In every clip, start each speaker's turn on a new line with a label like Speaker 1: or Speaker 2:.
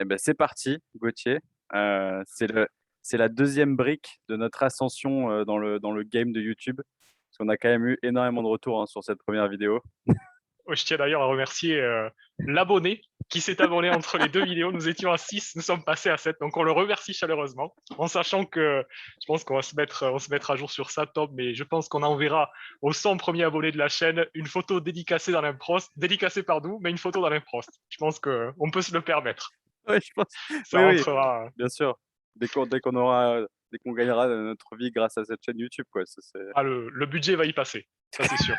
Speaker 1: Eh ben, c'est parti, Gauthier. C'est la deuxième brique de notre ascension, dans le game de YouTube. Parce qu'on a quand même eu énormément de retours, hein, sur cette première vidéo.
Speaker 2: Je tiens d'ailleurs à remercier l'abonné qui s'est abonné entre les deux vidéos. Nous étions à 6, nous sommes passés à 7. Donc on le remercie chaleureusement, en sachant que je pense qu'on va se mettre à jour sur ça, Tom, mais je pense qu'on enverra aux 100 premiers abonnés de la chaîne une photo dédicacée dans l'improst, dédicacée par nous, mais une photo dans l'improst. Je pense qu'on peut se le permettre.
Speaker 1: Ouais, je pense.
Speaker 2: Ça
Speaker 1: Oui, oui,
Speaker 2: rentrera.
Speaker 1: bien sûr. Dès qu'on gagnera notre vie grâce à cette chaîne YouTube, quoi. Ça, c'est
Speaker 2: Ah, le budget va y passer, ça c'est sûr.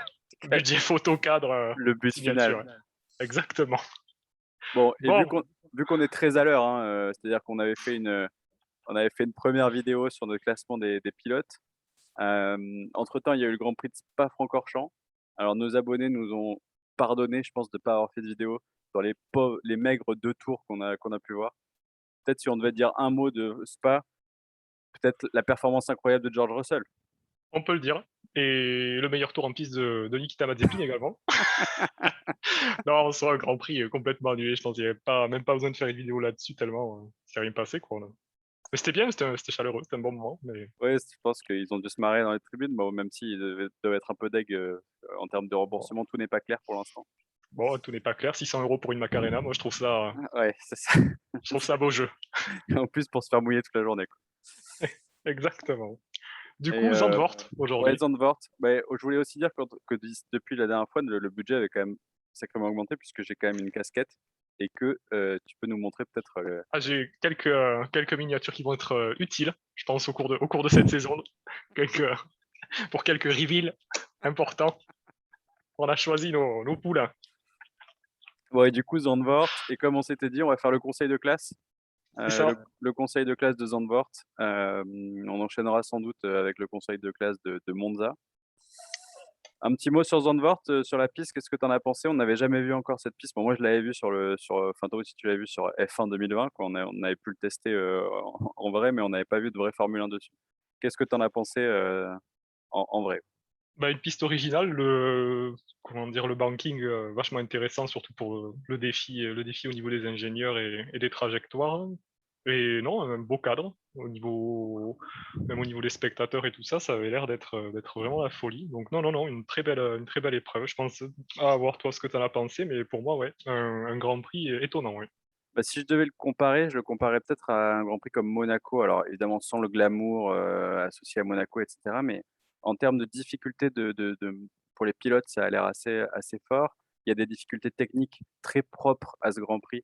Speaker 2: Budget photo, cadre,
Speaker 1: le but final.
Speaker 2: signature. Exactement.
Speaker 1: Bon, et vu
Speaker 2: Bon,
Speaker 1: qu'on vu qu'on est très à l'heure, hein, c'est-à-dire qu'on avait fait une première vidéo sur notre classement des pilotes. Entre-temps, il y a eu le Grand Prix de Spa-Francorchamps. Alors nos abonnés nous ont pardonné, je pense, de ne pas avoir fait de vidéo dans les maigres 2 tours qu'on a pu voir. Peut-être si on devait dire un mot de Spa, peut-être la performance incroyable de George Russell.
Speaker 2: on peut le dire. Et le meilleur tour en piste de Nikita Mazepin également. Non, soit un Grand Prix complètement annulé. Je pense qu'il n'y avait même pas besoin de faire une vidéo là-dessus tellement il s'est rien passé, quoi. Mais c'était bien, c'était chaleureux, c'était un bon moment. Mais
Speaker 1: Ouais, je pense qu'ils ont dû se marrer dans les tribunes, bon, même s'ils doivent être un peu deg, en termes de
Speaker 2: bon,
Speaker 1: remboursement, tout n'est pas clair pour l'instant.
Speaker 2: bon, tout n'est pas clair. 600 € pour une Macarena, moi
Speaker 1: Ouais, c'est ça.
Speaker 2: je trouve ça beau jeu.
Speaker 1: En plus pour se faire mouiller toute la journée, quoi.
Speaker 2: Exactement. Du
Speaker 1: Et
Speaker 2: coup, Zandvoort
Speaker 1: ouais,
Speaker 2: aujourd'hui.
Speaker 1: Zandvoort, je voulais aussi dire que depuis la dernière fois, le budget avait quand même sacrément augmenté puisque j'ai quand même une casquette et que, tu peux nous montrer peut-être,
Speaker 2: Ah, j'ai quelques miniatures qui vont être utiles, je pense, au cours de cette saison. Quelques, pour quelques reveals importants. On a choisi nos poulains.
Speaker 1: bon, et du coup Zandvoort, et comme on s'était dit, on va faire le conseil de classe.
Speaker 2: C'est
Speaker 1: Le
Speaker 2: ça.
Speaker 1: le conseil de classe de Zandvoort, on enchaînera sans doute, avec le conseil de classe de Monza. Un petit mot sur Zandvoort, sur la piste, qu'est-ce que tu en as pensé? On n'avait jamais vu encore cette piste. Bon, moi je l'avais vue enfin toi aussi tu l'as vue sur F1 2020 quand on avait pu le tester, en vrai, mais on n'avait pas vu de vraie Formule 1 dessus. Qu'est-ce que tu en as pensé, en vrai?
Speaker 2: Bah, une piste originale, comment dire, le banking vachement intéressant, surtout pour le défi au niveau des ingénieurs et des trajectoires. Et non, un beau cadre même au niveau des spectateurs et tout ça, ça avait l'air d'être vraiment la folie. Donc non, non, non, une très belle épreuve. Je pense à voir toi ce que tu en as pensé, mais pour moi, ouais, un Grand Prix étonnant, oui.
Speaker 1: Bah, si je devais le comparer, je le comparerais peut-être à un Grand Prix comme Monaco. Alors évidemment sans le glamour, associé à Monaco et cetera, mais en termes de difficulté pour les pilotes, ça a l'air assez fort. Il y a des difficultés techniques très propres à ce Grand Prix,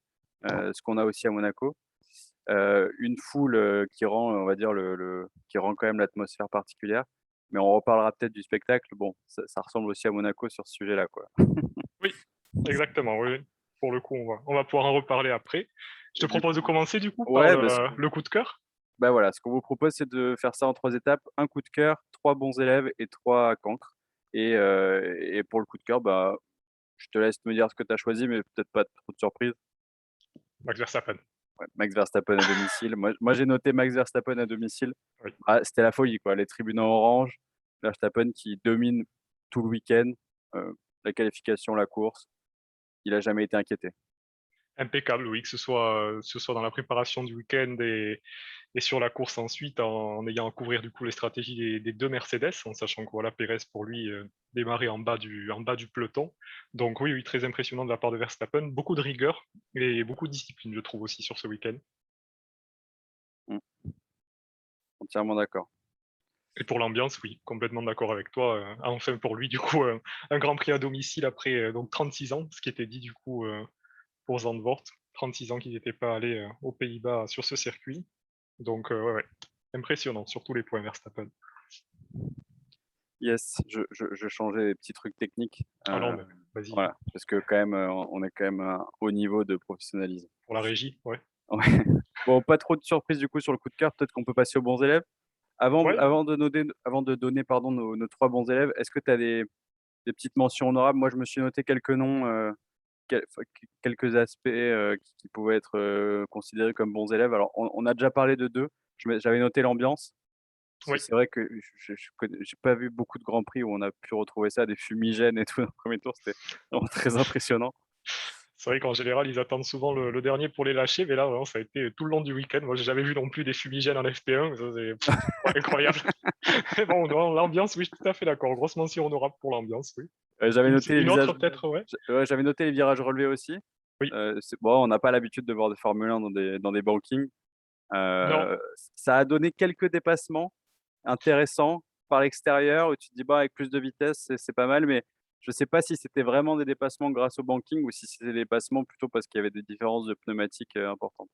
Speaker 1: ce qu'on a aussi à Monaco. Une foule, qui rend, on va dire qui rend quand même l'atmosphère particulière, mais on reparlera peut-être du spectacle. Bon, ça ressemble aussi à Monaco sur ce sujet-là, quoi.
Speaker 2: Oui, exactement, oui, oui. Pour le coup, on va pouvoir en reparler après. Je te
Speaker 1: Du
Speaker 2: propose de commencer du coup par
Speaker 1: Ouais,
Speaker 2: le coup de cœur.
Speaker 1: bah, voilà, ce qu'on vous propose, c'est de faire ça en 3 étapes. Un coup de cœur, 3 bons élèves et 3 cancres. Et pour le coup de cœur, bah, je te laisse me dire ce que tu as choisi, mais peut-être pas trop de surprise.
Speaker 2: Max Verstappen.
Speaker 1: Ouais, Max Verstappen à domicile. Moi, j'ai noté Max Verstappen à domicile.
Speaker 2: Oui.
Speaker 1: Ah, c'était la folie, quoi. Les tribunes en orange, Verstappen qui domine tout le week-end, la qualification, la course. Il a jamais été inquiété.
Speaker 2: Impeccable, oui, que ce soit dans la préparation du week-end et sur la course ensuite, en ayant à couvrir du coup les stratégies des deux Mercedes, en sachant que voilà, Pérez pour lui démarrait en bas du peloton. Donc oui, oui, très impressionnant de la part de Verstappen, beaucoup de rigueur et beaucoup de discipline, je trouve aussi sur ce week-end.
Speaker 1: Mmh, entièrement d'accord.
Speaker 2: Et pour l'ambiance, oui, complètement d'accord avec toi. Enfin pour lui, du coup, un Grand Prix à domicile après donc 36 ans, ce qui était dit du coup pour Zandvoort, 36 ans qu'ils n'étaient pas allés aux Pays-Bas sur ce circuit. Donc ouais, ouais, impressionnant sur tous les points Verstappen.
Speaker 1: Yes, je changeais les petits trucs techniques,
Speaker 2: Ah non, mais vas-y,
Speaker 1: voilà, parce que quand même, on est quand même à un haut niveau de professionnalisme.
Speaker 2: pour la régie, ouais.
Speaker 1: Ouais. Bon, pas trop de surprises du coup sur le coup de cœur, peut-être qu'on peut passer aux bons élèves. Avant
Speaker 2: Ouais,
Speaker 1: avant de donner pardon nos 3 bons élèves, est-ce que tu as des petites mentions honorables? Moi, je me suis noté quelques noms, quelques aspects, qui pouvaient être, considérés comme bons élèves. Alors on a déjà parlé de 2. J'avais noté l'ambiance, parce que
Speaker 2: oui,
Speaker 1: c'est vrai que j'ai pas vu beaucoup de grands prix où on a pu retrouver ça, des fumigènes et tout dans le 1er tour, c'était vraiment très impressionnant.
Speaker 2: C'est vrai qu'en général, ils attendent souvent le dernier pour les lâcher, mais là, vraiment, ça a été tout le long du week-end. Moi, j'ai jamais vu non plus des fumigènes en FP1, ça c'est ouais, incroyable. Mais bon, non, l'ambiance, oui, je suis tout à fait d'accord. Grosse mention honorable pour l'ambiance, oui.
Speaker 1: J'avais noté les
Speaker 2: Une autre
Speaker 1: visages
Speaker 2: peut-être, ouais?
Speaker 1: ouais, j'avais noté les virages relevés aussi.
Speaker 2: Oui.
Speaker 1: C'est bon, on n'a pas l'habitude de voir des Formule 1 dans des bankings.
Speaker 2: Non.
Speaker 1: Ça a donné quelques dépassements intéressants par l'extérieur où tu te dis: «Bah, avec plus de vitesse, c'est pas mal», mais je sais pas si c'était vraiment des dépassements grâce au banking ou si c'était des dépassements plutôt parce qu'il y avait des différences de pneumatiques, importantes.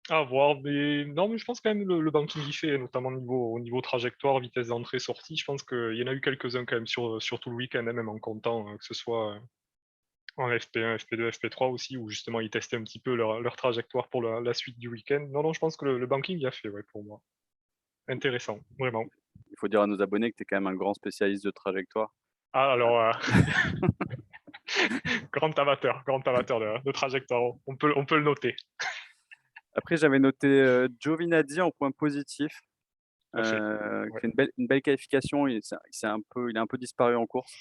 Speaker 2: À voir, mais non, mais je pense quand même le banking y fait, notamment au niveau trajectoire, vitesse d'entrée-sortie. Je pense qu'il y en a eu quelques-uns quand même sur tout le week-end, hein, même en comptant, que ce soit, en FP1, FP2, FP3 aussi, où justement ils testaient un petit peu leur trajectoire pour la suite du week-end. Non, non, je pense que le banking y a fait, ouais, pour moi. Intéressant, vraiment.
Speaker 1: Il faut dire à nos abonnés que tu es quand même un grand spécialiste de trajectoire.
Speaker 2: Ah alors, grand amateur de trajectoire, on peut le noter.
Speaker 1: Après, j'avais noté, Giovinazzi en point positif,
Speaker 2: Tout à fait,
Speaker 1: qui
Speaker 2: ouais.
Speaker 1: fait une belle qualification. Il a un peu disparu en course,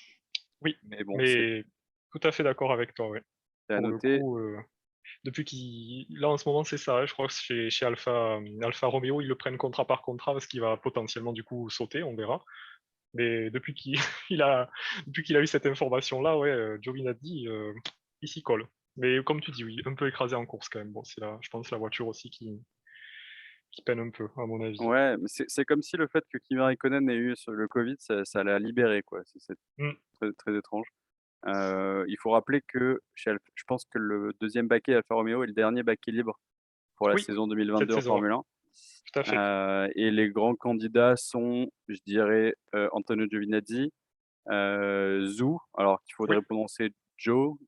Speaker 2: Oui,
Speaker 1: mais bon,
Speaker 2: mais tout à fait d'accord avec toi, ouais.
Speaker 1: c'est à
Speaker 2: Pour le
Speaker 1: noter.
Speaker 2: coup, depuis qu'il là, en ce moment, c'est ça, hein, je crois que chez Alpha, Alfa Romeo, ils le prennent contrat par contrat parce qu'il va potentiellement, du coup, sauter, on verra. Mais depuis qu'il il a depuis qu'il a eu cette information-là, ouais, Giovinazzi, il s'y colle. Mais comme tu dis, oui, un peu écrasé en course quand même. Bon, c'est la je pense la voiture aussi qui peine un peu, à mon avis.
Speaker 1: Ouais, mais c'est comme si le fait que Kimi Raikkonen ait eu le Covid, ça l'a libéré, quoi. C'est
Speaker 2: Mmh,
Speaker 1: très, très étrange. Il faut rappeler que chez Alpha, je pense que le deuxième baquet Alfa Romeo est le dernier baquet libre pour la
Speaker 2: oui,
Speaker 1: saison
Speaker 2: cette
Speaker 1: 2022 en
Speaker 2: saison,
Speaker 1: Formule 1.
Speaker 2: tout à fait.
Speaker 1: Et les grands candidats sont, je dirais, Antonio Giovinazzi, Zhou, alors qu'il
Speaker 2: Oui,
Speaker 1: faudrait prononcer Zhou,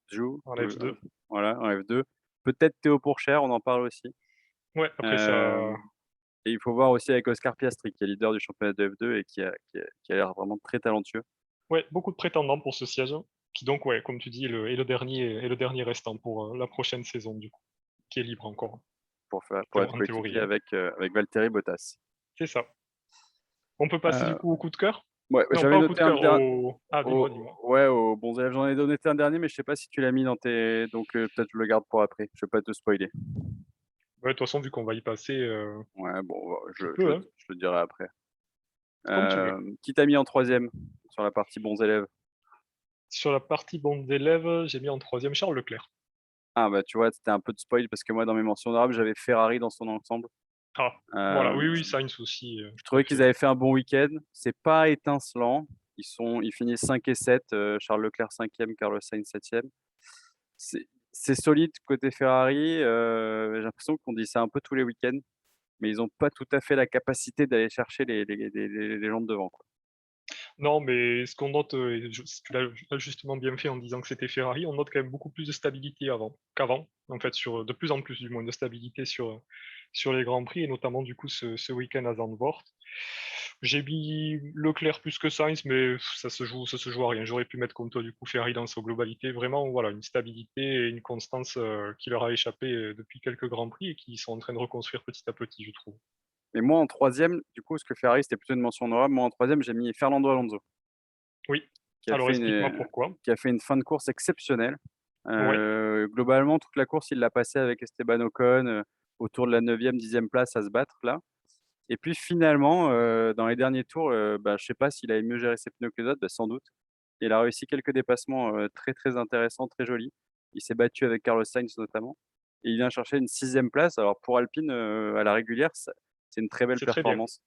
Speaker 2: en F2.
Speaker 1: voilà, en F2. Peut-être Théo Pourchaire, on en parle aussi.
Speaker 2: Ouais, après ça
Speaker 1: Hem Et il faut voir aussi avec Oscar Piastri qui est leader du championnat de F2 et qui a l'air vraiment très talentueux
Speaker 2: ouais, beaucoup de prétendants pour ce siège, qui donc, ouais, comme tu dis, est le dernier restant pour, la prochaine saison, du coup, qui est libre encore,
Speaker 1: pour être
Speaker 2: en théorie,
Speaker 1: coéquipier
Speaker 2: hein.
Speaker 1: avec Valtteri Bottas.
Speaker 2: C'est ça. On peut passer du
Speaker 1: Heu,
Speaker 2: coup au coup de cœur?
Speaker 1: ouais,
Speaker 2: Non, pas
Speaker 1: j'avais
Speaker 2: au coup de
Speaker 1: noté un
Speaker 2: cœur,
Speaker 1: der
Speaker 2: dis-moi, dis-moi.
Speaker 1: ouais, aux bons élèves, j'en ai noté un dernier, mais je sais pas si tu l'as mis dans tes donc peut-être je le garde pour après, je vais pas te spoiler.
Speaker 2: Ouais, de toute façon, vu qu'on va y passer,
Speaker 1: Ouais, bon, je
Speaker 2: tu
Speaker 1: je
Speaker 2: peux,
Speaker 1: le
Speaker 2: hein,
Speaker 1: je le dirai après.
Speaker 2: comme tu veux.
Speaker 1: Qui t'a mis en troisième sur la partie bons élèves?
Speaker 2: Sur la partie bons d'élèves, j'ai mis en troisième Charles Leclerc.
Speaker 1: Ah bah, tu vois, c'était un peu de spoil parce que moi dans mes mentions honorables, j'avais Ferrari dans son ensemble.
Speaker 2: Ah, voilà, oui,
Speaker 1: Hem
Speaker 2: oui, Sainz aussi,
Speaker 1: Je
Speaker 2: tout à
Speaker 1: trouvais qu'ils
Speaker 2: fait.
Speaker 1: avaient fait un bon week-end. C'est pas étincelant. Ils finissent 5 et 7, Charles Leclerc 5e, Carlos Sainz 7e. C'est solide côté Ferrari, j'ai l'impression qu'on dit ça un peu tous les week-ends, mais ils ont pas tout à fait la capacité d'aller chercher les gens de devant, quoi.
Speaker 2: Non, mais ce qu'on note, et tu l'as justement bien fait en disant que c'était Ferrari, on note quand même beaucoup plus de stabilité qu'avant, en fait, de plus en plus du moins de stabilité sur les grands prix et notamment du coup ce week-end à Zandvoort. J'ai mis Leclerc plus que Sainz, mais ça se joue à rien. J'aurais pu mettre comme toi du coup Ferrari dans sa globalité. Vraiment, voilà, une stabilité et une constance, qui leur a échappé, depuis quelques grands prix et qui sont en train de reconstruire petit à petit, je trouve.
Speaker 1: Mais moi en troisième, du coup, parce que Ferrari, c'était plutôt une mention honorable, moi en troisième, j'ai mis Fernando Alonso,
Speaker 2: Oui,
Speaker 1: qui a
Speaker 2: alors
Speaker 1: fait une,
Speaker 2: explique-moi pourquoi?
Speaker 1: fin de course exceptionnelle.
Speaker 2: Ouais,
Speaker 1: Globalement, toute la course, il l'a passée avec Esteban Ocon, autour de la 9e, 10e place à se battre là. Et puis finalement, dans les derniers tours, bah, je sais pas s'il avait mieux géré ses pneus que les autres, bah, sans doute. Il a réussi quelques dépassements, très, très intéressants, très jolis. Il s'est battu avec Carlos Sainz notamment et il vient chercher une 6e place. Alors pour Alpine, à la régulière, c'est une très belle
Speaker 2: c'est très bien.
Speaker 1: performance.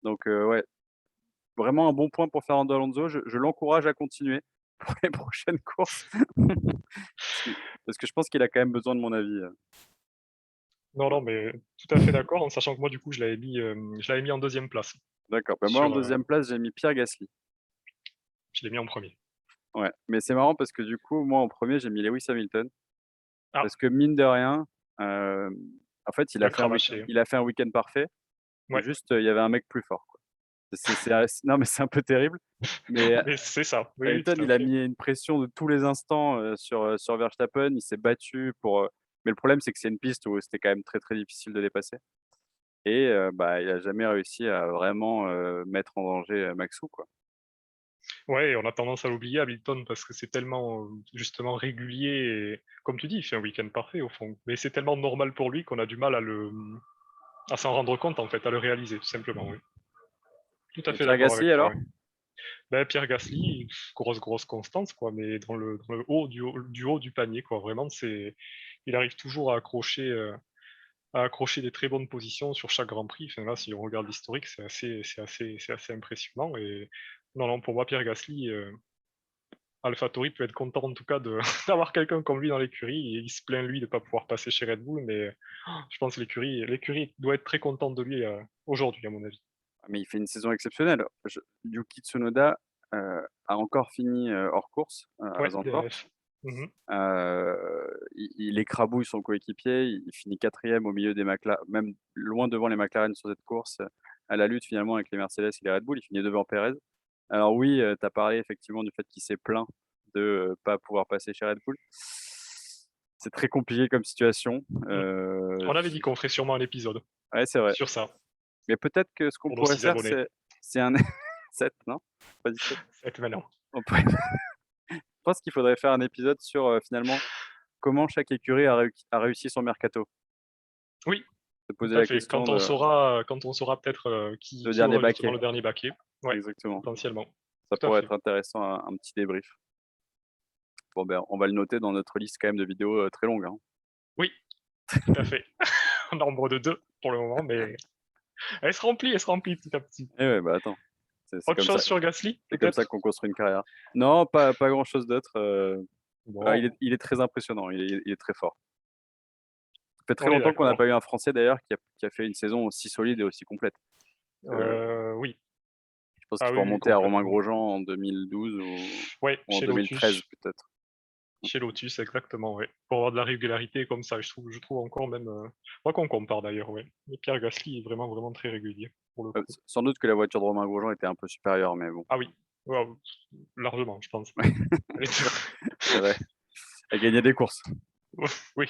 Speaker 1: Donc ouais, vraiment un bon point pour Fernando Alonso. Je l'encourage à continuer pour les prochaines courses parce que je pense qu'il a quand même besoin de mon avis,
Speaker 2: Non, non, mais tout à fait d'accord, en sachant que moi, du coup, je l'avais mis en deuxième place
Speaker 1: d'accord. Bah, moi en
Speaker 2: sur,
Speaker 1: 2e place, j'ai mis Pierre Gasly.
Speaker 2: je l'ai mis en premier.
Speaker 1: Ouais, mais c'est marrant parce que du coup, moi en premier j'ai mis Lewis Hamilton.
Speaker 2: Ah,
Speaker 1: Parce que mine de rien, en fait,
Speaker 2: bien cravaché.
Speaker 1: il a fait un week-end parfait,
Speaker 2: Ouais,
Speaker 1: juste, il y avait un mec plus fort, quoi. Non, mais c'est un peu terrible, mais
Speaker 2: mais c'est ça. Oui, oui,
Speaker 1: Hamilton,
Speaker 2: tout à
Speaker 1: il a
Speaker 2: fait.
Speaker 1: mis une pression de tous les instants, sur Verstappen. Il s'est battu mais le problème, c'est que c'est une piste où c'était quand même très, très difficile de dépasser et bah, il a jamais réussi à vraiment, mettre en danger, Maxou, quoi.
Speaker 2: Ouais, on a tendance à l'oublier Hamilton parce que c'est tellement, justement régulier et comme tu dis, il fait un week-end parfait au fond. Mais c'est tellement normal pour lui qu'on a du mal à s'en rendre compte en fait, à le réaliser tout simplement, oui. Tout à
Speaker 1: Et
Speaker 2: fait
Speaker 1: Pierre
Speaker 2: d'accord
Speaker 1: Gasly
Speaker 2: avec toi,
Speaker 1: alors?
Speaker 2: oui. Ben, Pierre Gasly, grosse constance quoi, mais dans le haut du panier quoi. Vraiment, il arrive toujours à accrocher des très bonnes positions sur chaque Grand Prix. Enfin là, si on regarde l'historique, c'est assez impressionnant et non, pour moi, Pierre Gasly, AlphaTauri peut être content en tout cas de d'avoir quelqu'un comme lui dans l'écurie et il se plaint lui de pas pouvoir passer chez Red Bull, mais je pense que l'écurie doit être très contente de lui, aujourd'hui à mon avis.
Speaker 1: Ah, mais il fait une saison exceptionnelle. Yuki Tsunoda, a encore fini, hors course, à
Speaker 2: Ouais,
Speaker 1: Zandvoort.
Speaker 2: DNF. Mmh.
Speaker 1: Il écrabouille son coéquipier, il finit 4e au milieu des même loin devant les McLaren sur cette course, à la lutte finalement avec les Mercedes et les Red Bull, il finit devant Perez. Alors oui, tu as parlé effectivement du fait qu'il s'est plaint de, pas pouvoir passer chez Red Bull. C'est très compliqué comme situation,
Speaker 2: Mmh. On avait dit
Speaker 1: j
Speaker 2: qu'on ferait sûrement un épisode
Speaker 1: ouais, c'est vrai.
Speaker 2: sur ça,
Speaker 1: Mais peut-être que ce qu'on
Speaker 2: pour nos
Speaker 1: pourrait
Speaker 2: 6
Speaker 1: faire,
Speaker 2: abonnés.
Speaker 1: c'est un 7 non? Pas 17?
Speaker 2: C'est maintenant.
Speaker 1: On pourrait je pense qu'il faudrait faire un épisode sur, finalement, comment chaque écurie a réussi son mercato.
Speaker 2: Oui,
Speaker 1: Se
Speaker 2: tout
Speaker 1: poser
Speaker 2: à
Speaker 1: la
Speaker 2: fait.
Speaker 1: question de
Speaker 2: Quand on saura peut-être,
Speaker 1: le
Speaker 2: qui
Speaker 1: dernier
Speaker 2: aura justement
Speaker 1: baquet,
Speaker 2: le dernier baquet. Ouais,
Speaker 1: exactement.
Speaker 2: potentiellement.
Speaker 1: Ça
Speaker 2: Tout à
Speaker 1: pourrait
Speaker 2: fait.
Speaker 1: être intéressant, un petit débrief. Bon, ben, on va le noter dans notre liste quand même de vidéos, très longue, hein.
Speaker 2: Oui, tout à fait. Nombre de 2 pour le moment, mais elle se remplit petit à petit.
Speaker 1: Eh ouais, bah, attends, c'est
Speaker 2: Autre
Speaker 1: comme ça
Speaker 2: chose sur Gasly,
Speaker 1: c'est comme ça
Speaker 2: peut-être?
Speaker 1: qu'on construit une carrière. Non, pas grand-chose d'autre,
Speaker 2: Bon,
Speaker 1: il est très impressionnant, il est très fort. Ça fait très
Speaker 2: on est
Speaker 1: longtemps qu'on n'a
Speaker 2: d'accord.
Speaker 1: pas eu un Français d'ailleurs qui a fait une saison aussi solide et aussi complète. Heu,
Speaker 2: Oui.
Speaker 1: je pense qu'il
Speaker 2: Ah
Speaker 1: faut
Speaker 2: oui, oui,
Speaker 1: remonter à Romain
Speaker 2: complètement.
Speaker 1: Grosjean en 2012
Speaker 2: Ouais,
Speaker 1: ou en 2013 peut-être.
Speaker 2: Chez Lotus, exactement, ouais. Pour avoir de la régularité comme ça, je trouve encore même, faudra qu'on compare d'ailleurs, ouais. Mais Pierre Gasly est vraiment, vraiment très régulier, pour le coup.
Speaker 1: Sans doute que la voiture de Romain Grosjean était un peu supérieure, mais bon.
Speaker 2: Ah oui, waouh, largement, je pense. Elle est
Speaker 1: C'est vrai, elle gagnait des courses.
Speaker 2: oui.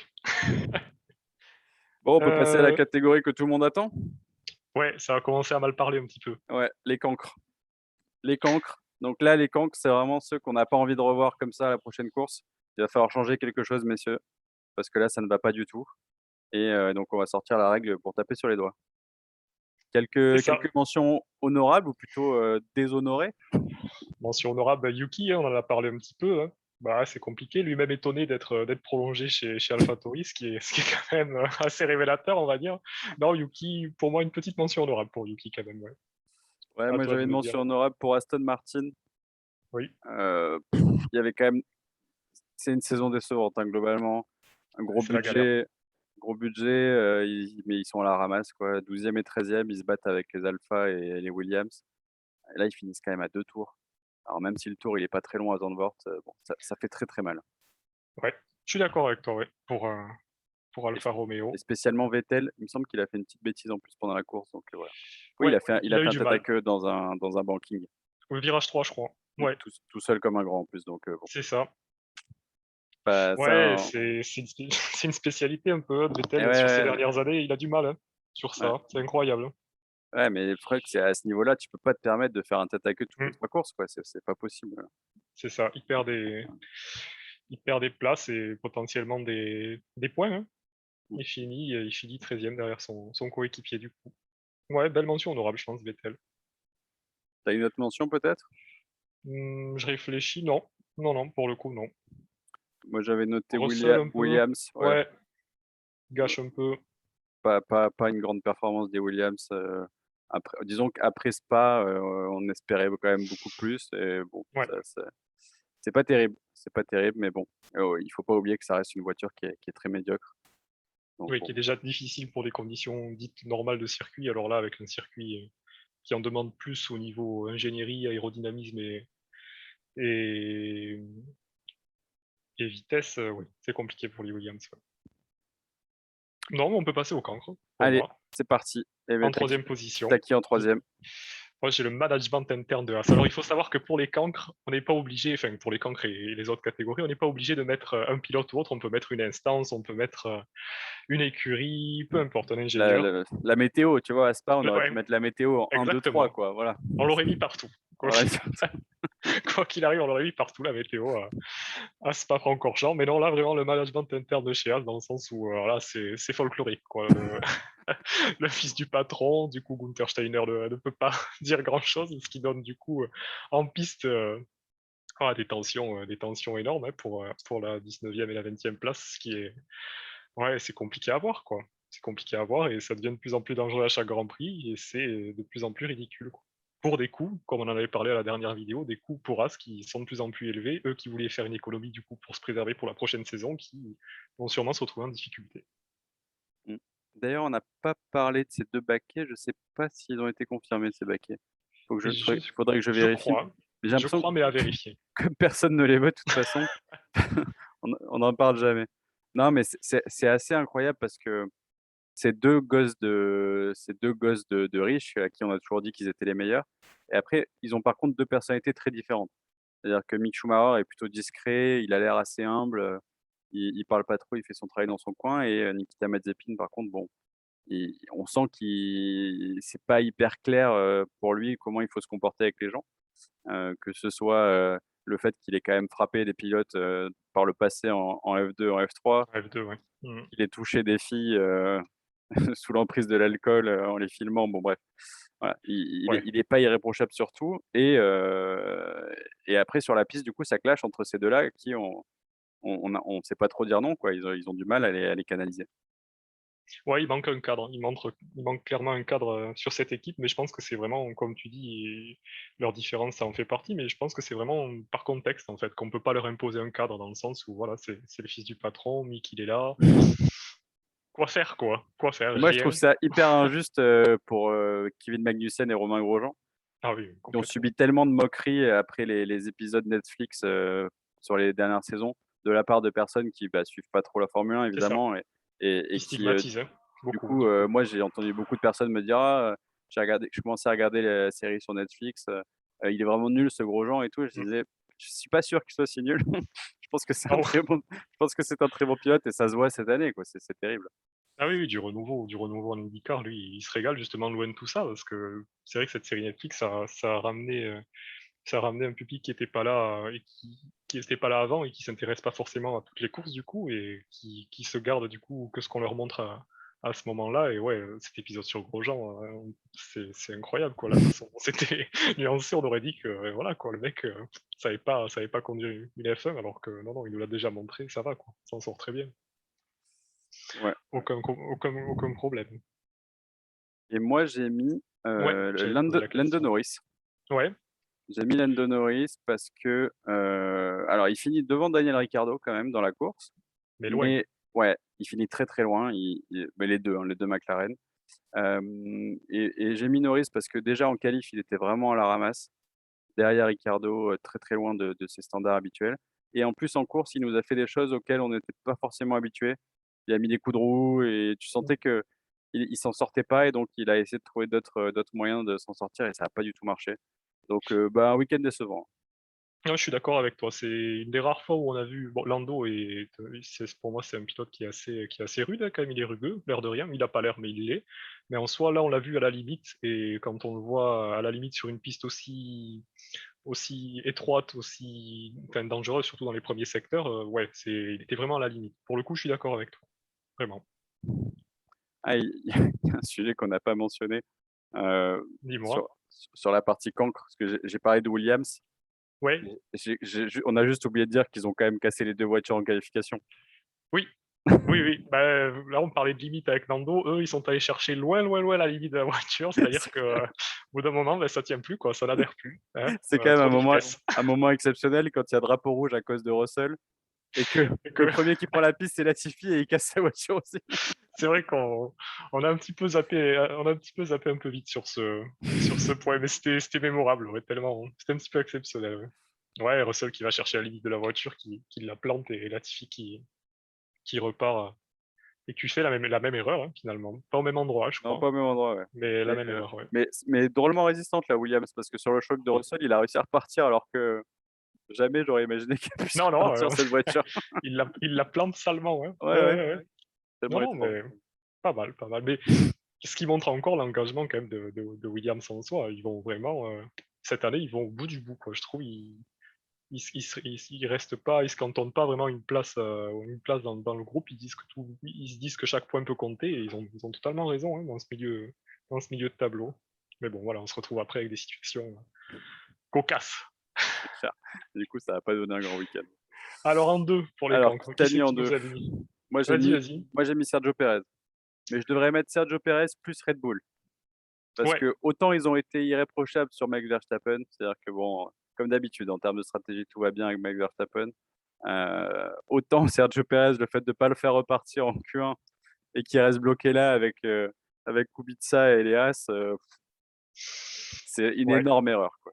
Speaker 1: Bon, on peut passer à la
Speaker 2: Heu,
Speaker 1: catégorie que tout le monde attend?
Speaker 2: ouais, ça a commencé à mal parler un petit peu.
Speaker 1: Ouais, les cancres. Les cancres. Donc là, les cancres, c'est vraiment ceux qu'on n'a pas envie de revoir comme ça à la prochaine course. Il va falloir changer quelque chose, messieurs, parce que là, ça ne va pas du tout et donc on va sortir la règle pour taper sur les doigts.
Speaker 2: C'est ça.
Speaker 1: Quelques mentions honorables ou plutôt, déshonorées?
Speaker 2: Mention honorable, Yuki, hein, on en a parlé un petit peu, hein. Bah, c'est compliqué, lui-même étonné d'être prolongé chez AlphaTauri, ce qui est quand même, assez révélateur, on va dire. Non, Yuki, pour moi, une petite mention honorable pour Yuki quand même, ouais.
Speaker 1: Ouais,
Speaker 2: À
Speaker 1: moi
Speaker 2: toi de
Speaker 1: j'avais une
Speaker 2: me dire.
Speaker 1: mention honorable pour Aston Martin.
Speaker 2: Oui,
Speaker 1: Il y avait quand même c'est une saison décevante, hein, globalement. Un
Speaker 2: c'est la galère.
Speaker 1: gros budget, mais ils sont à la ramasse quoi. 12e et 13e, ils se battent avec les Alpha et les Williams. Et là, ils finissent quand même à 2 tours. Alors même si le tour, il est pas très long à Zandvoort, bon, ça fait très, très mal.
Speaker 2: Ouais, je suis d'accord avec toi, ouais, pour
Speaker 1: Et
Speaker 2: Alfa
Speaker 1: et
Speaker 2: Romeo.
Speaker 1: spécialement Vettel, il me semble qu'il a fait une petite bêtise en plus pendant la course, donc voilà. Oui,
Speaker 2: Ouais,
Speaker 1: il
Speaker 2: il
Speaker 1: a
Speaker 2: a
Speaker 1: fait
Speaker 2: eu
Speaker 1: un
Speaker 2: du
Speaker 1: tête à
Speaker 2: mal.
Speaker 1: queue dans un banking,
Speaker 2: Au virage 3, je crois. Ouais,
Speaker 1: tout seul comme un grand en plus, donc bon,
Speaker 2: c'est ça.
Speaker 1: pas
Speaker 2: Ouais,
Speaker 1: ça
Speaker 2: c'est une spécialité un peu, hein,
Speaker 1: et
Speaker 2: Vettel, sur ces
Speaker 1: ouais, ouais,
Speaker 2: dernières années, il a du mal, hein, sur
Speaker 1: ouais,
Speaker 2: ça, c'est incroyable, hein.
Speaker 1: ouais, mais le truc, c'est à ce niveau-là, tu peux pas te permettre de faire un tête à queue toutes les
Speaker 2: Mmh,
Speaker 1: 3 courses, quoi, c'est pas possible.
Speaker 2: c'est ça, il perd des places et potentiellement des points, hein.
Speaker 1: Mmh.
Speaker 2: Il finit 13e derrière son coéquipier, du coup. Ouais, belle mention honorable, je pense, Vettel.
Speaker 1: Tu une autre mention peut-être?
Speaker 2: Je réfléchis, non. Non, non, pour le coup, non.
Speaker 1: Moi, j'avais noté
Speaker 2: Russell un peu,
Speaker 1: Williams, ouais,
Speaker 2: ouais, gâche un peu.
Speaker 1: pas une grande performance des Williams, après disons qu'après Spa, on espérait quand même beaucoup plus et bon,
Speaker 2: Ouais,
Speaker 1: c'est pas terrible, mais bon, il faut pas oublier que ça reste une voiture qui est très médiocre, donc
Speaker 2: oui,
Speaker 1: bon.
Speaker 2: qui est déjà difficile pour des conditions dites normales de circuit. Alors là, avec un circuit, qui en demande plus au niveau ingénierie, aérodynamisme et et vitesse, oui, c'est compliqué pour les Williams, ouais. Non, mais on peut passer au cancre, pour
Speaker 1: Allez,
Speaker 2: moi.
Speaker 1: c'est parti. Et beh,
Speaker 2: En troisième position,
Speaker 1: tu qui en troisième.
Speaker 2: moi, j'ai le management interne de Haas. Alors, il faut savoir que pour les cancres, on n'est pas obligé, enfin, pour les cancres et les autres catégories, on n'est pas obligé de mettre un pilote ou autre. On peut mettre une instance, on peut mettre une écurie, peu importe, un ingénieur.
Speaker 1: La météo, tu vois? À Spa, on aurait pu
Speaker 2: Ouais,
Speaker 1: mettre la météo en 1, 2, 3
Speaker 2: exactement.
Speaker 1: quoi, voilà.
Speaker 2: On l'aurait mis partout. Quoi
Speaker 1: Ouais,
Speaker 2: qu'il quoi qu'il arrive, on l'aurait vu partout la météo à Spa-Francorchamps. Mais non, là, vraiment, le management interne de chez As, dans le sens où, là, c'est folklorique, quoi. Le fils du patron, du coup, Gunther Steiner ne peut pas dire grand-chose, ce qui donne, du coup, en piste, des tensions énormes, hein, pour la 19e et la 20e place, ce qui est ouais, c'est compliqué à voir, quoi. C'est compliqué à voir et ça devient de plus en plus dangereux à chaque Grand Prix et c'est de plus en plus ridicule, quoi. Pour des coûts, comme on en avait parlé à la dernière vidéo, des coûts pour As qui sont de plus en plus élevés, eux qui voulaient faire une économie du coup pour se préserver pour la prochaine saison, qui vont sûrement se retrouver en difficulté.
Speaker 1: Mmh. D'ailleurs, on n'a pas parlé de ces 2 baquets, je sais pas s'ils ont été confirmés ces baquets.
Speaker 2: Je
Speaker 1: Faudrait que je
Speaker 2: je
Speaker 1: vérifie.
Speaker 2: crois
Speaker 1: Mais j'ai
Speaker 2: je
Speaker 1: l'impression
Speaker 2: crois, mais à vérifier.
Speaker 1: que personne ne les veut de toute façon, on n'en parle jamais. Non, mais c'est assez incroyable parce que ces 2 gosses de riches à qui on a toujours dit qu'ils étaient les meilleurs et après ils ont par contre 2 personnalités très différentes. C'est-à-dire que Mick Schumacher est plutôt discret, il a l'air assez humble, il parle pas trop, il fait son travail dans son coin et Nikita Mazepin par contre bon, on sent qu'il c'est pas hyper clair, pour lui comment il faut se comporter avec les gens, que ce soit, le fait qu'il ait quand même frappé des pilotes, par le passé en F2, en F3,
Speaker 2: F2, ouais. Mmh.
Speaker 1: qu'il ait touché des filles, sous l'emprise de l'alcool, en les filmant, bon bref. Voilà,
Speaker 2: Ouais.
Speaker 1: il est pas irréprochable sur tout et après sur la piste du coup ça clash entre ces 2 là qui on sait pas trop dire non quoi, ils ont du mal à les canaliser.
Speaker 2: Ouais, il manque un cadre. Il manque clairement un cadre, sur cette équipe, mais je pense que c'est vraiment, comme tu dis, leur différence, ça en fait partie, mais je pense que c'est vraiment par contexte, en fait, qu'on peut pas leur imposer un cadre dans le sens où voilà, c'est le fils du patron, Mick il est là. Quoi faire, quoi? Quoi faire?
Speaker 1: Et moi je trouve
Speaker 2: Rien.
Speaker 1: ça hyper injuste, pour, Kevin Magnussen et Romain Grosjean,
Speaker 2: Ah oui,
Speaker 1: qui ont
Speaker 2: complètement.
Speaker 1: subi tellement de moqueries après les épisodes Netflix, sur les dernières saisons, de la part de personnes qui, bah, suivent pas trop la Formule 1
Speaker 2: C'est ça,
Speaker 1: évidemment et
Speaker 2: qui
Speaker 1: qui,
Speaker 2: stigmatise, hein,
Speaker 1: du
Speaker 2: beaucoup,
Speaker 1: coup,
Speaker 2: du coup.
Speaker 1: moi, j'ai entendu beaucoup de personnes me dire: «Ah, je commençais à regarder la série sur Netflix, il est vraiment nul ce Grosjean et tout» et je
Speaker 2: Mmh.
Speaker 1: disais: «Je suis pas sûr qu'il soit si nul». Je pense que c'est
Speaker 2: Ah
Speaker 1: un
Speaker 2: ouais.
Speaker 1: très bon je pense que c'est un très bon pilote et ça se voit cette année, quoi, c'est terrible.
Speaker 2: Ah oui, oui, du renouveau en IndyCar, lui, il se régale justement loin de tout ça, parce que c'est vrai que cette série Netflix, ça a ramené un public qui était pas là, et qui était pas là avant et qui s'intéresse pas forcément à toutes les courses du coup et qui se garde du coup que ce qu'on leur montre à ce moment-là et ouais, cet épisode sur Grosjean, c'est incroyable quoi, la façon dont c'était nuancé. On aurait dit que, voilà quoi, le mec, savait pas conduire une F1 alors que non, non, il nous l'a déjà montré, ça va quoi, ça s'en sort très bien.
Speaker 1: Ouais
Speaker 2: Aucun problème.
Speaker 1: et moi, j'ai mis,
Speaker 2: Ouais, j'allais te poser la
Speaker 1: Lando
Speaker 2: question.
Speaker 1: Norris.
Speaker 2: Ouais,
Speaker 1: J'ai mis Lando Norris parce que, alors il finit devant Daniel Ricciardo quand même dans la course,
Speaker 2: mais loin.
Speaker 1: mais ouais, il finit très, très loin, mais les 2 hein, les 2 McLaren. Et j'ai mis Norris parce que déjà en qualif, il était vraiment à la ramasse, derrière Ricardo, très, très loin de ses standards habituels et en plus en course, il nous a fait des choses auxquelles on n'était pas forcément habitués. Il a mis des coups de roue et tu sentais qu'il s'en sortait pas et donc il a essayé de trouver d'autres moyens de s'en sortir et ça a pas du tout marché. Donc bah, un week-end décevant.
Speaker 2: Non, je suis d'accord avec toi. C'est une des rares fois où on a vu bon, Lando pour moi, c'est un pilote qui est assez rude, hein, quand même. Il est rugueux, l'air de rien. Il a pas l'air, mais il l'est. Mais en soi, là, on l'a vu à la limite. Et quand on le voit à la limite sur une piste aussi étroite, aussi enfin, dangereuse, surtout dans les premiers secteurs, ouais, il était vraiment à la limite. Pour le coup, je suis d'accord avec toi. Vraiment.
Speaker 1: Ah, il y a un sujet qu'on n'a pas mentionné,
Speaker 2: Dis-moi.
Speaker 1: sur sur la partie cancre, parce que j'ai parlé de Williams.
Speaker 2: Ouais,
Speaker 1: On a juste oublié de dire qu'ils ont quand même cassé les 2 voitures en qualification.
Speaker 2: oui. Oui, oui, bah, là, on parlait de limite avec Nando. Eux, ils sont allés chercher loin, loin, loin la limite de la voiture. C'est-à-dire
Speaker 1: C'est
Speaker 2: que, au bout d'un moment, bah, ça tient plus, quoi, ça n'adhère plus, hein,
Speaker 1: c'est quand même
Speaker 2: trop de vitesse.
Speaker 1: un moment exceptionnel quand il y a drapeau rouge à cause de Russell et que
Speaker 2: Et que
Speaker 1: le premier qui prend la piste, c'est Latifi et il casse sa voiture aussi.
Speaker 2: c'est vrai qu'on a un petit peu zappé, on a un petit peu zappé un peu vite sur ce point, mais c'était mémorable, ouais, tellement, c'était un petit peu exceptionnel, ouais. Ouais, Russell qui va chercher la limite de la voiture, qui la plante et Latifi qui repart, et qui fait la même erreur, hein, finalement. Pas au même endroit, je
Speaker 1: Non,
Speaker 2: crois,
Speaker 1: pas au même endroit, ouais.
Speaker 2: mais la
Speaker 1: Mais
Speaker 2: même erreur, ouais.
Speaker 1: mais drôlement résistante la Williams parce que sur le choc de
Speaker 2: Oui.
Speaker 1: Russell, il a réussi à repartir alors que jamais j'aurais imaginé qu'il puisse
Speaker 2: Non, non,
Speaker 1: repartir cette voiture.
Speaker 2: il la plante salement, ouais.
Speaker 1: Ouais,
Speaker 2: Ouais,
Speaker 1: ouais,
Speaker 2: ouais, ouais. Non,
Speaker 1: tellement
Speaker 2: non,
Speaker 1: étrange.
Speaker 2: mais pas mal, pas mal. Mais ce qui montre encore l'engagement quand même de Williams en soi. Ils vont vraiment, cette année, ils vont au bout du bout, quoi. Je trouve, ils restent pas, ils se cantontent pas vraiment une place dans le groupe. Ils se disent que chaque point peut compter et ils ont totalement raison, hein, dans ce milieu de tableau. Mais bon, voilà, on se retrouve après avec des situations cocasses.
Speaker 1: C'est clair. Du coup, ça va pas donner un grand week-end.
Speaker 2: Alors en 2 pour les
Speaker 1: Alors,
Speaker 2: cancres, qui c'est
Speaker 1: Titanie en
Speaker 2: qui
Speaker 1: 2.
Speaker 2: nous a mis?
Speaker 1: Moi, j'ai
Speaker 2: Vas-y,
Speaker 1: mis
Speaker 2: vas-y.
Speaker 1: moi, j'ai mis Sergio Pérez. Mais je devrais mettre Sergio Pérez plus Red Bull. Parce
Speaker 2: Ouais,
Speaker 1: que autant ils ont été irréprochables sur Max Verstappen, c'est-à-dire que bon, comme d'habitude, en termes de stratégie, tout va bien avec Max Verstappen. Autant Sergio Pérez, le fait de pas le faire repartir en Q1 et qu'il reste bloqué là avec Kubica et les As, c'est une
Speaker 2: ouais.
Speaker 1: énorme erreur, quoi.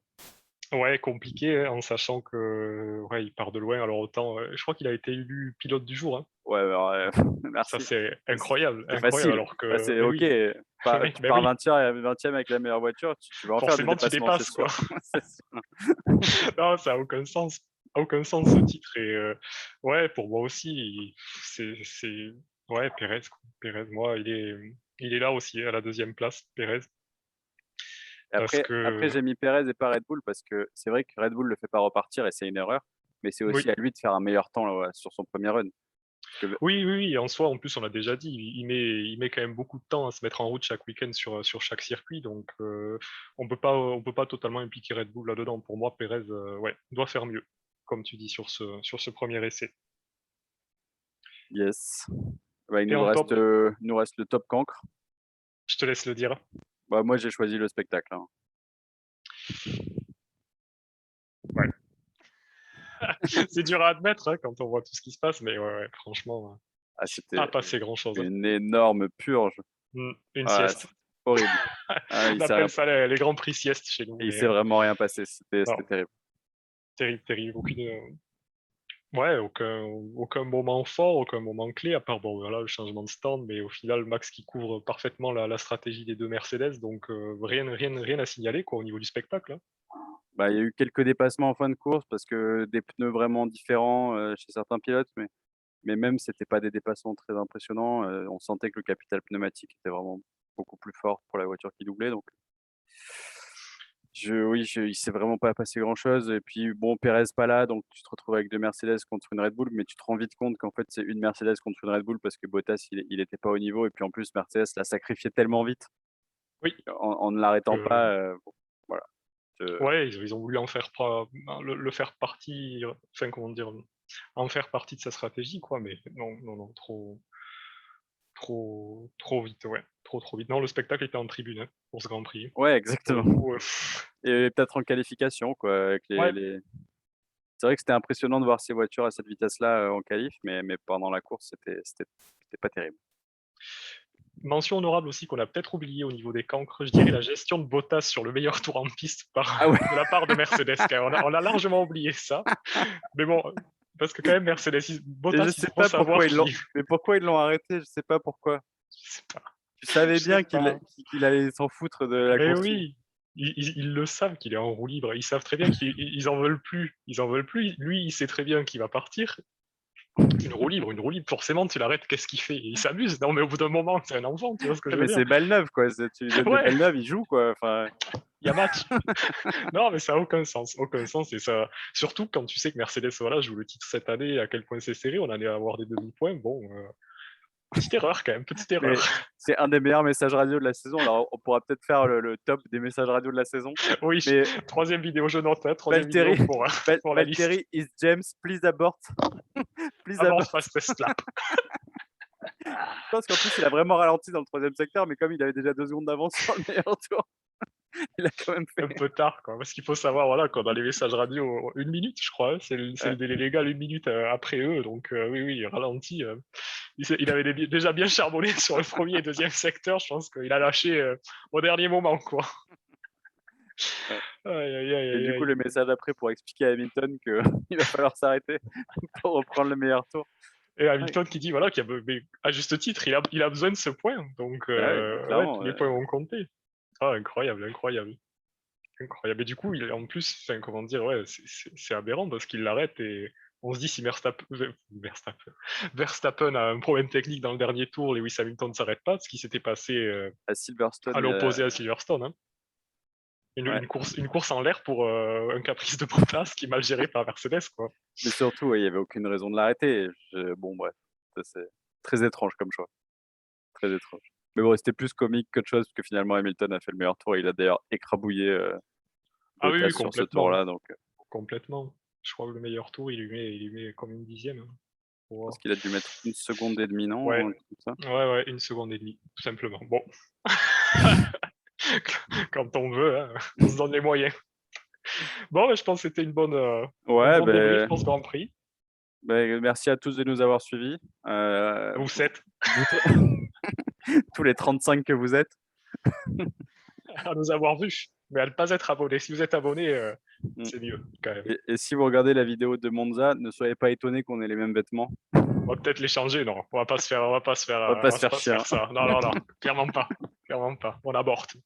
Speaker 2: Ouais, compliqué, hein, en sachant que, ouais, il part de loin. Alors autant, je crois qu'il a été élu pilote du jour, hein.
Speaker 1: Ouais, alors,
Speaker 2: Ça,
Speaker 1: merci.
Speaker 2: c'est
Speaker 1: C'est
Speaker 2: incroyable,
Speaker 1: c'est
Speaker 2: incroyable.
Speaker 1: facile.
Speaker 2: Alors
Speaker 1: Bah,
Speaker 2: que,
Speaker 1: c'est
Speaker 2: mais
Speaker 1: OK,
Speaker 2: oui,
Speaker 1: pas
Speaker 2: oui,
Speaker 1: tu
Speaker 2: ben
Speaker 1: pars
Speaker 2: oui,
Speaker 1: 20e avec la meilleure voiture, tu vas en faire des
Speaker 2: forcément tu
Speaker 1: dépassements, c'est
Speaker 2: dépasses,
Speaker 1: sûr.
Speaker 2: quoi.
Speaker 1: C'est sûr.
Speaker 2: Non, ça a aucun sens ce titre. Et ouais, pour moi aussi, c'est ouais, Pérez, quoi. Pérez, moi, il est là aussi à la deuxième place, Pérez,
Speaker 1: Et
Speaker 2: parce
Speaker 1: après
Speaker 2: que
Speaker 1: j'ai mis Pérez et pas Red Bull parce que c'est vrai que Red Bull le fait pas repartir et c'est une erreur, mais c'est
Speaker 2: oui.
Speaker 1: aussi à lui de faire un meilleur temps, sur son premier run. Parce que
Speaker 2: Oui, oui, oui, en soi, en plus, on l'a déjà dit, il met quand même beaucoup de temps à se mettre en route chaque week-end sur chaque circuit, donc on peut pas totalement impliquer Red Bull là-dedans. Pour moi, Pérez, ouais, doit faire mieux, comme tu dis, sur ce premier essai.
Speaker 1: yes, bah,
Speaker 2: Et en top,
Speaker 1: il nous reste le top cancre.
Speaker 2: je te laisse le dire.
Speaker 1: Bah, moi j'ai choisi le spectacle, hein.
Speaker 2: Ouais. C'est dur à admettre, hein, quand on voit tout ce qui se passe, mais ouais, ouais, franchement,
Speaker 1: Ah,
Speaker 2: il s'est
Speaker 1: c'était
Speaker 2: pas passé grand-chose, hein.
Speaker 1: une énorme purge.
Speaker 2: Une
Speaker 1: Ah,
Speaker 2: sieste.
Speaker 1: c'était horrible. Ah,
Speaker 2: On appelle ça les grands prix sieste chez nous,
Speaker 1: il
Speaker 2: mais
Speaker 1: s'est vraiment rien passé, c'était
Speaker 2: non,
Speaker 1: terrible.
Speaker 2: terrible, terrible. Ouais, aucun moment fort, aucun moment clé, à part bon, voilà, le changement de stand, mais au final, Max qui couvre parfaitement la stratégie des deux Mercedes, donc rien à signaler quoi, au niveau du spectacle, hein.
Speaker 1: Bah, il y a eu quelques dépassements en fin de course parce que des pneus vraiment différents, chez certains pilotes, mais même c'était pas des dépassements très impressionnants, on sentait que le capital pneumatique était vraiment beaucoup plus fort pour la voiture qui doublait donc il s'est vraiment pas passé grand chose et puis bon, Pérez pas là, donc tu te retrouves avec 2 Mercedes contre une Red Bull, mais tu te rends vite compte qu'en fait, c'est une Mercedes contre une Red Bull parce que Bottas, il était pas au niveau et puis en plus Mercedes l'a sacrifié tellement vite
Speaker 2: Oui,
Speaker 1: en ne l'arrêtant
Speaker 2: que
Speaker 1: pas, bon, voilà, je
Speaker 2: ouais, ils ont voulu en faire pas le faire partie, enfin comment dire? En faire partie de sa stratégie quoi, mais non, non, non, trop vite, ouais, trop vite. Non, le spectacle était en tribune, hein, pour ce Grand Prix.
Speaker 1: ouais,
Speaker 2: Pour le
Speaker 1: exactement
Speaker 2: coup,
Speaker 1: et peut-être en qualification quoi, avec
Speaker 2: ouais.
Speaker 1: les c'est vrai que c'était impressionnant de voir ces voitures à cette vitesse-là, en qualif, mais pendant la course, c'était pas terrible.
Speaker 2: Mention honorable aussi qu'on a peut-être oublié au niveau des cancres, je dirais la gestion de Bottas sur le meilleur tour en piste
Speaker 1: Ah ouais
Speaker 2: de la part de Mercedes. On a largement oublié ça. Mais bon, parce que quand même Mercedes,
Speaker 1: et je
Speaker 2: Bottas, il
Speaker 1: sais
Speaker 2: faut
Speaker 1: pas pourquoi
Speaker 2: savoir
Speaker 1: ils l'ont
Speaker 2: qu'il,
Speaker 1: mais pourquoi ils l'ont arrêté? Je sais pas pourquoi.
Speaker 2: je sais pas,
Speaker 1: Tu savais
Speaker 2: je sais
Speaker 1: bien
Speaker 2: pas.
Speaker 1: qu'il allait s'en foutre de la
Speaker 2: Mais
Speaker 1: consigne.
Speaker 2: oui, ils le savent qu'il est en roue libre. Ils savent très bien qu'ils en veulent plus. Ils en veulent plus. Lui, il sait très bien qu'il va partir. Une roue libre, forcément, tu l'arrêtes, qu'est-ce qu'il fait? Il s'amuse. Non, mais au bout d'un moment, c'est un enfant, tu vois ce que
Speaker 1: Ouais,
Speaker 2: je veux
Speaker 1: mais
Speaker 2: dire?
Speaker 1: c'est balle neuve, quoi, tu lui donnes des
Speaker 2: Ouais,
Speaker 1: balles neuves, il joue, quoi, enfin
Speaker 2: il y a match. Non, mais ça a aucun sens. Et ça, surtout quand tu sais que Mercedes, voilà, joue le titre cette année, à quel point c'est serré, on allait avoir des demi-points. Bon, petite erreur quand même, petite
Speaker 1: mais
Speaker 2: erreur.
Speaker 1: c'est un des meilleurs messages radio de la saison. Alors on pourra peut-être faire le top des messages radio de la saison,
Speaker 2: Oui,
Speaker 1: mais
Speaker 2: troisième vidéo, je note, hein, troisième
Speaker 1: Valtteri
Speaker 2: vidéo pour la liste.
Speaker 1: Valtteri is James, please abort, please
Speaker 2: Abort
Speaker 1: abort.
Speaker 2: fastest lap.
Speaker 1: Je pense qu'en plus, il a vraiment ralenti dans le 3e secteur, mais comme il avait déjà 2 secondes d'avance sur le meilleur tour, il a quand même fait
Speaker 2: Un peu tard, quoi. Parce qu'il faut savoir, voilà, qu'on a les messages radio 1 minute, je crois, hein, c'est
Speaker 1: ouais.
Speaker 2: le délai légal 1 minute après eux. Donc oui, oui, il ralentit. Il avait déjà bien charbonné sur le premier et deuxième secteur. Je pense qu'il a lâché au dernier moment, quoi.
Speaker 1: Ouais.
Speaker 2: Aïe, aïe, aïe,
Speaker 1: Et
Speaker 2: aïe,
Speaker 1: du coup,
Speaker 2: aïe.
Speaker 1: le message après pour expliquer à Hamilton qu'il va falloir s'arrêter pour reprendre le meilleur tour.
Speaker 2: Et
Speaker 1: Ouais,
Speaker 2: Hamilton qui dit voilà, mais à juste titre, il a besoin de ce point. Donc
Speaker 1: bah ouais,
Speaker 2: ouais,
Speaker 1: clairement,
Speaker 2: tous les points vont compter. Ah, incroyable, incroyable, incroyable. Et du coup, en plus, enfin, comment dire, ouais, c'est aberrant parce qu'il l'arrête et on se dit si Verstappen a un problème technique dans le dernier tour, Lewis Hamilton ne s'arrête pas, ce qui s'était passé
Speaker 1: à
Speaker 2: à
Speaker 1: Silverstone,
Speaker 2: l'opposé à Silverstone, hein.
Speaker 1: Ouais.
Speaker 2: Une course en l'air pour un caprice de Bottas qui est mal géré par Mercedes, quoi.
Speaker 1: Mais surtout, ouais, il y avait aucune raison de l'arrêter. Bon, bref, ça c'est très étrange comme choix, très étrange. Mais bon, c'était plus comique qu'autre chose, parce que finalement Hamilton a fait le meilleur tour. Il a d'ailleurs écrabouillé,
Speaker 2: Ah oui,
Speaker 1: Bottas
Speaker 2: oui,
Speaker 1: sur ce
Speaker 2: complètement,
Speaker 1: tour-là, donc
Speaker 2: complètement. Je crois que le meilleur tour, il lui met comme une dixième, hein,
Speaker 1: je pense
Speaker 2: pour,
Speaker 1: qu'il a dû mettre 1 seconde et demie, non?
Speaker 2: ouais,
Speaker 1: Un truc comme ça?
Speaker 2: ouais, 1 seconde et demie, tout simplement. Bon. Quand on veut, hein, on se donne les moyens. Bon, bah, je pense que c'était un
Speaker 1: Ouais,
Speaker 2: bon débrief pour ce Grand Prix.
Speaker 1: merci à tous de nous avoir suivis,
Speaker 2: Vous 7
Speaker 1: vous tous les 35 que vous êtes.
Speaker 2: à nous avoir vus, mais à ne pas être abonnés. Si vous êtes abonnés,
Speaker 1: Mmh.
Speaker 2: c'est mieux quand même.
Speaker 1: Et si vous regardez la vidéo de Monza, ne soyez pas étonnés qu'on ait les mêmes vêtements.
Speaker 2: On va peut-être les changer, non,
Speaker 1: On va pas
Speaker 2: on
Speaker 1: se
Speaker 2: va
Speaker 1: faire
Speaker 2: pas se
Speaker 1: chier,
Speaker 2: faire
Speaker 1: hein.
Speaker 2: ça. Non, non, non, clairement pas, clairement pas. On aborte.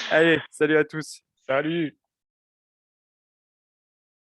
Speaker 1: Allez, salut à tous.
Speaker 2: Salut!